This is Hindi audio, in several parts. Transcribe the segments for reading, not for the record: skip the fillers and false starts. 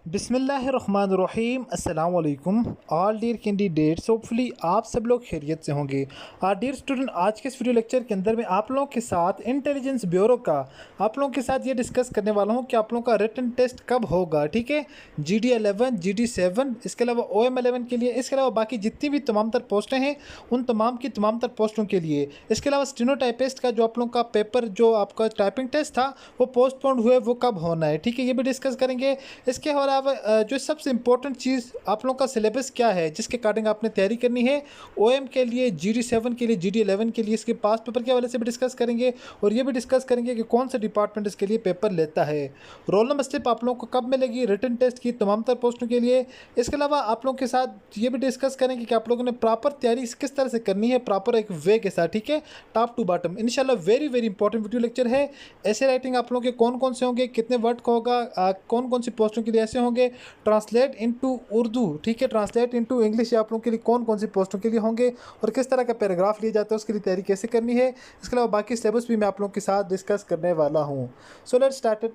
बिस्मिल्लाहिर्रहमानिर्रहीम अस्सलाम वालेकुम ऑल डियर कैंडिडेट्स। होपफुली आप सब लोग खैरियत से होंगे। डियर स्टूडेंट, आज के इस वीडियो लेक्चर के अंदर मैं आप लोगों के साथ इंटेलिजेंस ब्यूरो का आप लोगों के साथ ये डिस्कस करने वाला हूँ कि आप लोगों का रिटन टेस्ट कब होगा। ठीक है, GD11 GD7, इसके अलावा OM11 के लिए, इसके अलावा बाकी जितनी भी तमाम तर पोस्टें हैं उन तमाम की तमाम तर पोस्टों के लिए। इसके अलावा स्टेनोटाइपिस्ट का जो आप लोगों का पेपर, जो आपका टाइपिंग टेस्ट था वो पोस्टपोन्ड हुए, वो कब होना है। ठीक है, ये भी डिस्कस करेंगे। इसके अलावा जो सबसे इंपॉर्टेंट चीज़, आप लोगों का सिलेबस क्या है जिसके अकॉर्डिंग आपने तैयारी करनी है। OM के लिए, GD7 के लिए, GD11 के लिए इसके पास पेपर के हवाले से भी डिस्कस करेंगे और ये भी डिस्कस करेंगे कि कौन सा डिपार्टमेंट इसके लिए पेपर लेता है। रोल नंबर स्लिप आप लोगों को कब मिलेगी रिटन टेस्ट की तमाम तर पोस्टों के लिए। इसके अलावा आप लोगों के साथ ये भी डिस्कस करेंगे कि आप लोगों ने प्रॉपर तैयारी किस तरह से करनी है, प्रॉपर एक वे के साथ। ठीक है, टॉप टू बॉटम इंशाल्लाह very very important video lecture है। ऐसे राइटिंग आप लोगों के कौन कौन से होंगे, कितने वर्ड का होगा, कौन कौन सी पोस्टों के लिए ऐसे होंगे, ट्रांसलेट इनटू उर्दू, ठीक है, ट्रांसलेट इनटू इंग्लिश आप लोगों के लिए कौन कौन सी पोस्टों के लिए होंगे और किस तरह का पैराग्राफ लिया जाता है, उसके लिए तैयारी कैसे करनी है। इसके अलावा बाकी सिलेबस भी मैं आप लोगों के साथ डिस्कस करने वाला हूँ। So let's start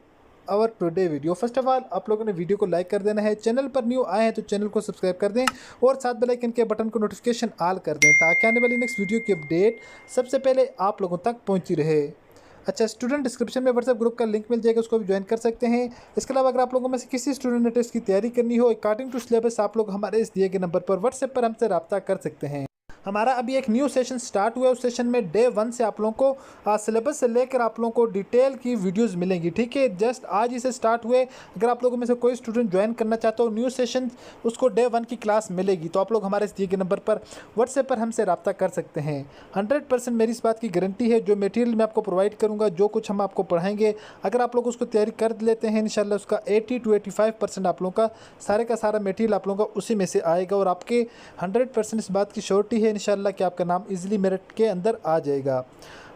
our today video. First of all आप लोगों ने वीडियो को लाइक कर देना है, चैनल पर न्यू आए हैं तो चैनल को सब्सक्राइब कर दें और साथ बेल आइकन के बटन को नोटिफिकेशन ऑल कर दें ताकि आने वाली नेक्स्ट वीडियो की अपडेट सबसे पहले आप लोगों तक पहुंची रहे। अच्छा स्टूडेंट, डिस्क्रिप्शन में व्हाट्सएप ग्रुप का लिंक मिल जाएगा, उसको भी ज्वाइन कर सकते हैं। इसके अलावा अगर आप लोगों में से किसी स्टूडेंट ने टेस्ट की तैयारी करनी हो अकॉर्डिंग टू सिलेबस, आप लोग हमारे इस दिए गए नंबर पर व्हाट्सएप पर हमसे रब्ता कर सकते हैं। हमारा अभी एक न्यू सेशन स्टार्ट हुआ है, उस सेशन में डे 1 से आप लोगों को सिलेबस से लेकर आप लोगों को डिटेल की वीडियोस मिलेंगी। ठीक है, जस्ट आज ही से स्टार्ट हुए। अगर आप लोगों में से कोई स्टूडेंट ज्वाइन करना चाहता हो न्यू सेशन, उसको डे 1 की क्लास मिलेगी, तो आप लोग हमारे इस दिए गए नंबर पर व्हाट्सएप पर हमसे रब्ता कर सकते हैं। 100% मेरी इस बात की गारंटी है, जो मटेरियल मैं आपको प्रोवाइड करूँगा, जो कुछ हम आपको पढ़ाएंगे, अगर आप लोग उसको तैयारी कर लेते हैं इंशाल्लाह उसका 80 to 85% आप लोगों का सारा मटेरियल आप लोगों का उसी में से आएगा और आपके 100% इस बात की श्योरिटी है इंशाल्लाह कि आपका नाम इजीली मेरिट के अंदर आ जाएगा।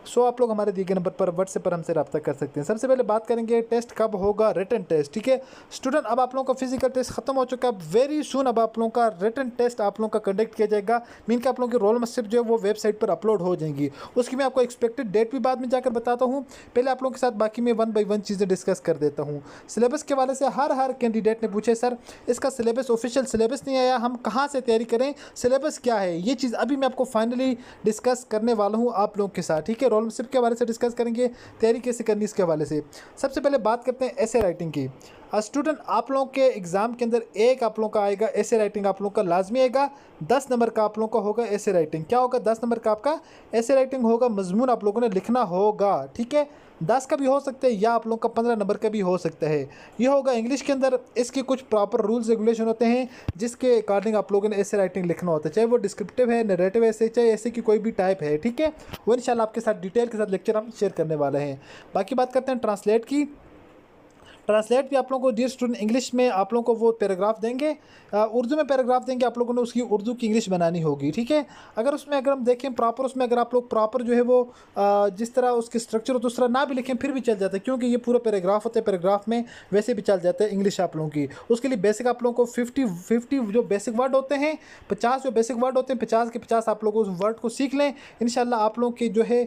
सो आप लोग हमारे दिए गए नंबर पर व्हाट्सएप पर हमसे रब्ता कर सकते हैं। सबसे पहले बात करेंगे टेस्ट कब होगा, रिटन टेस्ट। ठीक है स्टूडेंट, अब आप लोगों का फिजिकल टेस्ट खत्म हो चुका है, वेरी सुन अब आप लोगों का रिटन टेस्ट आप लोगों का कंडक्ट किया जाएगा। मीन कि आप लोगों की रोल नंबर स्लिप जो है वो वेबसाइट पर अपलोड हो जाएंगी, उसकी मैं आपको एक्सपेक्टेड डेट भी बाद में जाकर बताता हूँ। पहले आप लोगों के साथ बाकी मैं 1 by 1 चीज़ें डिस्कस कर देता हूँ। सिलेबस के हवाले से हर कैंडिडेट ने पूछे सर इसका सिलेबस, ऑफिशियल सिलेबस नहीं आया, हम कहाँ से तैयारी करें, सिलेबस क्या है, ये चीज़ अभी मैं आपको फाइनली डिस्कस करने वाला हूँ आप लोगों के साथ। ठीक है, रोल नंबर स्लिप के हवाले से डिस्कस करेंगे, तैयारी कैसे करनी इसके हवाले से। सबसे पहले बात करते हैं ऐसे राइटिंग की। स्टूडेंट, आप लोगों के एग्जाम के अंदर एक आप लोगों का आएगा ऐसे राइटिंग, आप लोगों का लाजमी आएगा। 10 नंबर का आप लोगों का होगा ऐसे राइटिंग। क्या होगा 10 नंबर का आपका ऐसे राइटिंग होगा, मजमून आप लोगों ने लिखना होगा। ठीक है, 10 का भी हो सकता है या आप लोगों का 15 नंबर का भी हो सकता है। ये होगा इंग्लिश के अंदर, इसके कुछ प्रॉपर रूल्स रेगुलेशन होते हैं जिसके अकॉर्डिंग आप लोगों ने ऐसे राइटिंग लिखना होता है, चाहे वो डिस्क्रिप्टिव है, नरेटिव ऐसे, चाहे ऐसे की कोई भी टाइप है। ठीक है, वो इंशाल्लाह आपके साथ डिटेल के साथ लेक्चर हम शेयर करने वाले हैं। बाकी बात करते हैं ट्रांसलेट की। ट्रांसलेट भी आप लोगों को डियर स्टूडेंट इंग्लिश में आप लोगों को वो पैराग्राफ देंगे, उर्दू में पैराग्राफ देंगे, आप लोगों ने उसकी उर्दू की इंग्लिश बनानी होगी। ठीक है, अगर हम देखें प्रॉपर, उसमें अगर आप लोग प्रॉपर जो है वो जिस तरह उसके स्ट्रक्चर होता है उस तरह ना भी लिखें फिर भी चल जाता है, क्योंकि ये पूरा पैराग्राफ होता है, पैराग्राफ में वैसे भी चल जाता है इंग्लिश आप लोगों की। उसके लिए बेसिक आप लोगों को 50 जो बेसिक वर्ड होते हैं, 50 जो बेसिक वर्ड होते हैं, 50 के 50 आप लोग उस वर्ड को सीख लें। इंशाल्लाह आप लोगों की जो है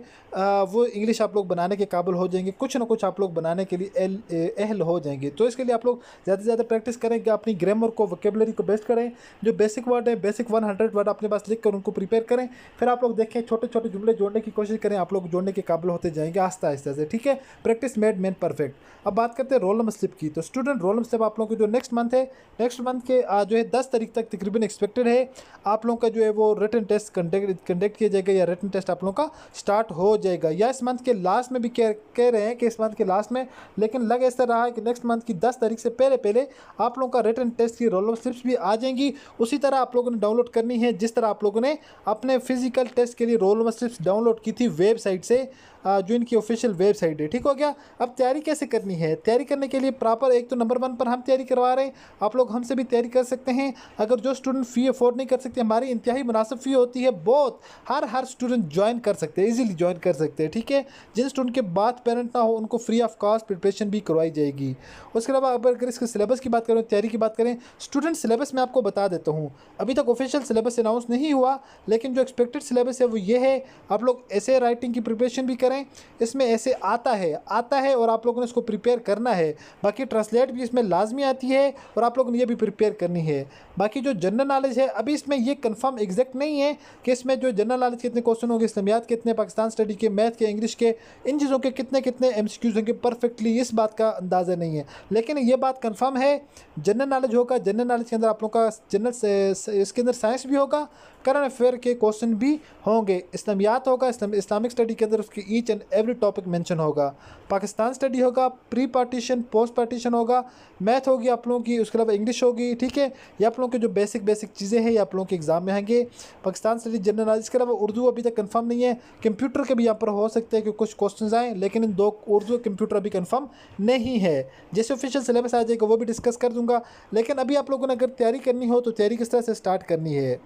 वो इंग्लिश आप लोग बनाने के काबिल हो जाएंगे, कुछ ना कुछ आप लोग बनाने के लिए अहल हो जाएंगे। तो इसके लिए आप लोग ज़्यादा से ज़्यादा प्रैक्टिस करें कि अपनी ग्रामर को, वोकेबलरी को बेस्ट करें। जो बेसिक वर्ड है, बेसिक 100 वर्ड अपने पास लिख कर उनको प्रिपेयर करें। फिर आप लोग देखें छोटे छोटे जुमले जोड़ने की कोशिश करें, आप लोग जोड़ने के काबिल होते जाएंगे आस्ता आस्ता से। ठीक है, प्रैक्टिस मेड मैन परफेक्ट। अब बात करते हैं रोल नंबर स्लिप की। तो स्टूडेंट, रोल नंबर स्लिप आप लोगों को जो नेक्स्ट मंथ है, नेक्स्ट मंथ के जो है 10 तारीख तक तकरीबन एक्सपेक्टेड है आप लोगों का जो है वो रिटन टेस्ट कंडक्ट किया जाएगा, या रिटन टेस्ट आप लोगों का स्टार्ट हो जाएगा, या इस मंथ के लास्ट में भी कह रहे हैं कि इस मंथ के लास्ट में, लेकिन लग ऐसा रहा है कि नेक्स्ट मंथ की 10 तारीख से पहले आप लोगों का रिटन टेस्ट की रोल नंबर स्लिप्स भी आ जाएंगी। उसी तरह आप लोगों ने डाउनलोड करनी है जिस तरह आप लोगों ने अपने फिजिकल टेस्ट के लिए रोल नंबर स्लिप्स डाउनलोड की थी वेबसाइट से, जो इनकी ऑफिशियल वेबसाइट है। ठीक हो गया। अब तैयारी कैसे करनी है, तैयारी करने के लिए प्रॉपर एक तो नंबर 1 पर हम तैयारी करवा रहे हैं, आप लोग हमसे भी तैयारी कर सकते हैं। अगर जो स्टूडेंट फ़ी अफोर्ड नहीं कर सकते, हमारी इंतहाई मुनासिब फ़ी होती है, बहुत हर स्टूडेंट ज्वाइन कर सकते हैं, इजीली ज्वाइन कर सकते हैं। ठीक है, जिन स्टूडेंट के बाद पेरेंट ना हो उनको फ्री ऑफ कॉस्ट प्रिपरेशन भी करवाई जाएगी। होगी। उसके अलावा अगर इसके सिलेबस की बात करें, तैयारी की बात करें, स्टूडेंट सिलेबस मैं आपको बता देता हूँ। अभी तक ऑफिशियल सिलेबस अनाउंस नहीं हुआ, लेकिन जो एक्सपेक्टेड सिलेबस है वो ये है, आप लोग ऐसे राइटिंग की प्रिपरेशन भी करें, इसमें ऐसे आता है और आप लोगों ने इसको प्रिपेयर करना है। बाकी ट्रांसलेट भी इसमें लाजमी आती है और आप लोगों ने ये भी प्रिपेयर करनी है। बाकी जो जनरल नॉलेज है, अभी इसमें ये कंफर्म एग्जैक्ट नहीं है कि इसमें जो जनरल नॉलेज कितने क्वेश्चन होंगे, इस्लामियात कितने, पाकिस्तान स्टडी के, मैथ के, इंग्लिश के, इन चीज़ों के कितने कितने एमसीक्यूज होंगे परफेक्टली, इस बात का अंदाज़ा नहीं है। लेकिन ये बात कंफर्म है, जनरल नॉलेज होगा। जनरल नॉलेज के अंदर आप लोग का इसके अंदर साइंस भी होगा, करंट अफेयर के क्वेश्चन भी होंगे, इस्लामियात होगा, इस्लामिक स्टडी के अंदर उसकी each and every topic mention होगा, पाकिस्तान स्टडी होगा, प्री पार्टीशन, पोस्ट पार्टीशन होगा, मैथ होगी आप लोगों की, उसके अलावा इंग्लिश होगी। ठीक है, ये आप लोगों के जो बेसिक चीज़ें हैं ये आप लोगों के एग्जाम में आएंगे। पाकिस्तान स्टडी, जनरल नॉलेज, इसके अलावा उर्दू अभी तक कंफर्म नहीं है। कंप्यूटर के भी यहाँ पर हो सकते हैं कि कुछ क्वेश्चन आएँ, लेकिन इन दो, उर्दू कंप्यूटर अभी कंफर्म नहीं है। जैसे ऑफिशियल सिलेबस आ जाएगा वो भी डिस्कस कर दूंगा। लेकिन अभी आप लोगों ने अगर तैयारी करनी हो तो तैयारी किस तरह से स्टार्ट करनी है।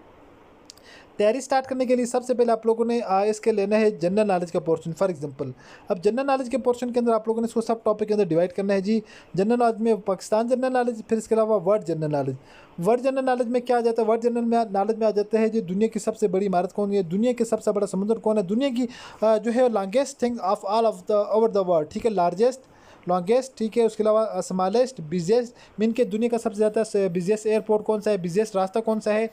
तैयारी स्टार्ट करने के लिए सबसे पहले आप लोगों ने इसके लेना है जनरल नॉलेज का पोर्शन। फॉर एग्जांपल, अब जनरल नॉलेज के पोर्शन के अंदर आप लोगों ने इसको सब टॉपिक के अंदर डिवाइड करना है जी। जनरल नॉलेज में पाकिस्तान जनरल नॉलेज, फिर इसके अलावा world general knowledge. World general knowledge में क्या आ जाता है, वर्ल्ड जनरल नॉलेज में आ जाता है जी दुनिया की सबसे बड़ी इमारत कौन है, दुनिया के सबसे बड़ा समुद्र कौन है, दुनिया की जो है longest thing of all of the over the world. ठीक है, लार्जेस्ट, लॉन्गेस्ट, ठीक है, उसके अलावा स्मॉलेस्ट, बिजिएस्ट, मीन के दुनिया का सबसे ज़्यादा बिजिएस्ट एयरपोर्ट कौन सा है, बिजिएस्ट रास्ता कौन सा है।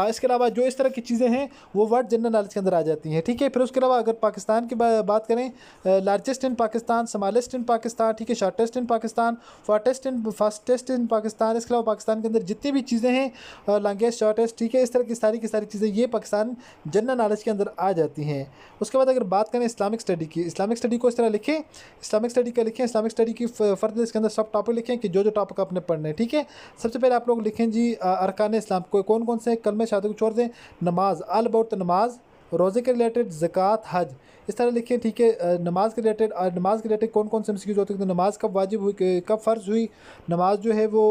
इसके अलावा जो इस तरह की चीज़ें हैं वो वर्ल्ड जनरल नॉलेज के अंदर आ जाती हैं। ठीक है, फिर उसके अलावा अगर पाकिस्तान की बात करें, लार्जेस्ट इन पाकिस्तान, स्मॉलेस्ट इन पाकिस्तान, ठीक है, shortest in Pakistan, fastest in Pakistan. इसके अलावा पाकिस्तान के अंदर जितनी भी चीज़ें हैं, लॉन्गेस्ट, शॉर्टेस्ट, ठीक है, इस तरह की सारी चीज़ें ये पाकिस्तान जनरल नॉलेज के अंदर आ जाती हैं। उसके बाद अगर बात करें इस्लामिक स्टडी की, इस्लामिक स्टडी को इस तरह लिखें, इस्लामिक स्टडी का लिखें, इस्लामिक स्टडी की फर्दर इसके अंदर सब टॉपिक लिखें कि जो टॉपिक आपने पढ़ने हैं। ठीक है, सबसे पहले आप लोग लिखें जी अरकान इस्लाम को कौन कौन से, कलमे शहादत को छोड़ दें, नमाज, ऑल अबाउट द नमाज, रोज़े के रिलेटेड, ज़कात, हज, इस तरह लिखें। ठीक है, नमाज के रिलेटेड कौन कौन से एमसीक्यूज होते हैं, तो नमाज कब वाजिब हुई, कब फ़र्ज़ हुई नमाज जो है वो।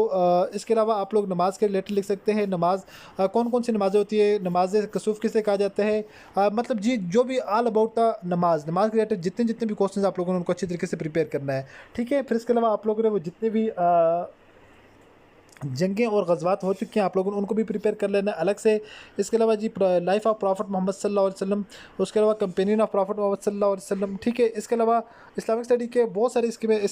इसके अलावा आप लोग नमाज के रिलेटेड लिख सकते हैं, नमाज कौन कौन सी नमाज़ें होती है, नमाज कसूफ़ किसे कहा जाता है, मतलब जी जो भी ऑल अबाउट द नमाज के रिलेटेड जितने भी क्वेश्चन आप लोगों ने उनको अच्छी तरीके से प्रिपेयर करना है। ठीक है, फिर इसके अलावा आप लोगों ने वो जितने भी जंगें और गज़वात हो चुकी हैं आप लोगों ने उनको भी प्रिपेयर कर लेना अलग से। इसके अलावा जी लाइफ ऑफ प्रॉफिट मोहम्मद सल्लल्लाहु अलैहि वसल्लम, उसके अलावा कंपेनियन ऑफ प्रॉफिट मोहम्मद सल्लल्लाहु अलैहि वसल्लम। ठीक है, इसके अलावा इस्लामिक स्टडी के बहुत सारे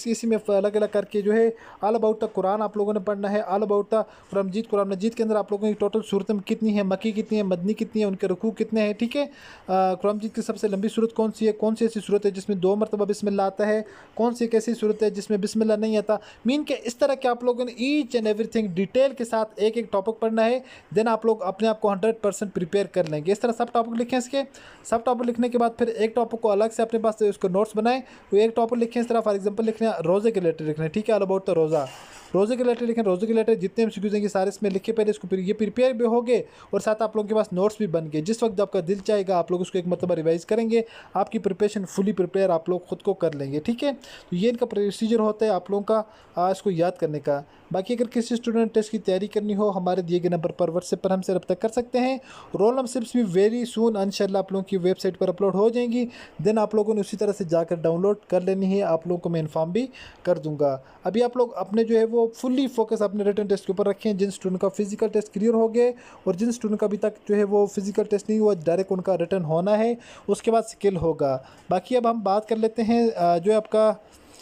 इसी में अलग अलग करके जो है ऑल अबाउट द कुरान आप लोगों ने पढ़ना है, ऑल अबाउट द कुरान मजीद के अंदर आप लोगों की टोटल सूरतें कितनी है, मक्की कितनी है, मदनी कितनी है, उनके रुकू कितने हैं। ठीक है, कुरान मजीद की सबसे लंबी सूरत कौन सी है, कौन सी ऐसी सूरत है जिसमें 2 मरतबा बिस्मिल्लाह आता है, कौन सी एक ऐसी सूरत है जिसमें बिस्मिल्लाह नहीं आता। मीन के इस तरह के आप लोगों ने ईच एंड एवरीथिंग डिटेल के साथ एक एक टॉपिक पढ़ना है, देन आप लोग अपने आप को 100% प्रिपेयर कर लेंगे। इस तरह सब टॉपिक लिखें, इसके सब टॉपिक लिखने के बाद फिर एक टॉपिक को अलग से अपने पास उसको नोट्स बनाएं, तो एक टॉपिक लिखें। इस तरह फॉर एग्जांपल लिखना रोज़े के रिलेटेड लिखना है, ठीक है, ऑल अबाउट द रोज़ा, रोज़े के रिलेटेड लिखें, रोज़े के रिलेटेड जितने एमसीक्यूज हैं सारे इसमें लिखे, पहले इसको फिर ये प्रिपेयर भी हो गए और साथ आप लोगों के पास नोट्स भी बन गए। जिस वक्त आपका दिल चाहेगा आप लोग उसको एक मरतबा रिवाइज करेंगे, आपकी प्रिपरेशन फुली प्रिपेयर आप लोग खुद को कर लेंगे। ठीक है, तो ये इनका प्रोसीजर होता है आप लोगों का इसको याद करने का। बाकी अगर किसी स्टूडेंट टेस्ट की तैयारी करनी हो हमारे दिए गए नंबर पर व्हाट्सएप पर हमसे रब्ता कर सकते हैं। रोल नंबर स्लिप्स भी वेरी सून इंशाल्लाह आप लोगों की वेबसाइट पर अपलोड हो जाएंगी, देन आप लोगों ने उसी तरह से जाकर डाउनलोड कर लेनी है। आप लोगों को मैं इन्फॉर्म भी कर दूंगा। अभी आप लोग अपने जो है वो फुल्ली फोकस अपने रिटन टेस्ट के ऊपर रखें। जिन स्टूडेंट का फिजिकल टेस्ट क्लियर हो गए और जिन स्टूडेंट का अभी तक जो है वो फिजिकल टेस्ट नहीं हुआ, डायरेक्ट उनका रिटर्न होना है, उसके बाद स्किल होगा। बाकी अब हम बात कर लेते हैं जो आपका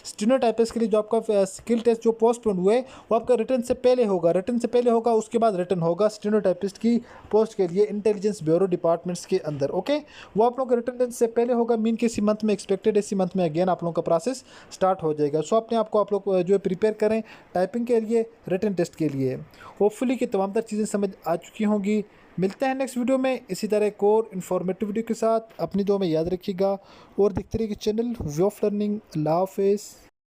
स्टेनोटाइपिस्ट के लिए जो आपका स्किल टेस्ट जो पोस्टपोन हुए वो आपका रिटर्न से पहले होगा, उसके बाद रिटर्न होगा स्टेनोटाइपिस्ट की पोस्ट के लिए इंटेलिजेंस ब्यूरो डिपार्टमेंट्स के अंदर। ओके, वो आप लोगों का रिटर्न से पहले होगा, मीन के इसी मंथ में एक्सपेक्टेड, इसी मंथ में अगेन आप लोगों का प्रोसेस स्टार्ट हो जाएगा। सो अपने आप को आप लोग जो है प्रिपेयर करें टाइपिंग के लिए, रिटर्न टेस्ट के लिए। होपफुली कि तमाम तर चीज़ें समझ आ चुकी होंगी। मिलते हैं नेक्स्ट वीडियो में इसी तरह एक और इन्फॉर्मेटिव वीडियो के साथ। अपनी दुआ में याद रखिएगा और देखते रहिए चैनल वे ऑफ लर्निंग। अल्लाह हाफिज़।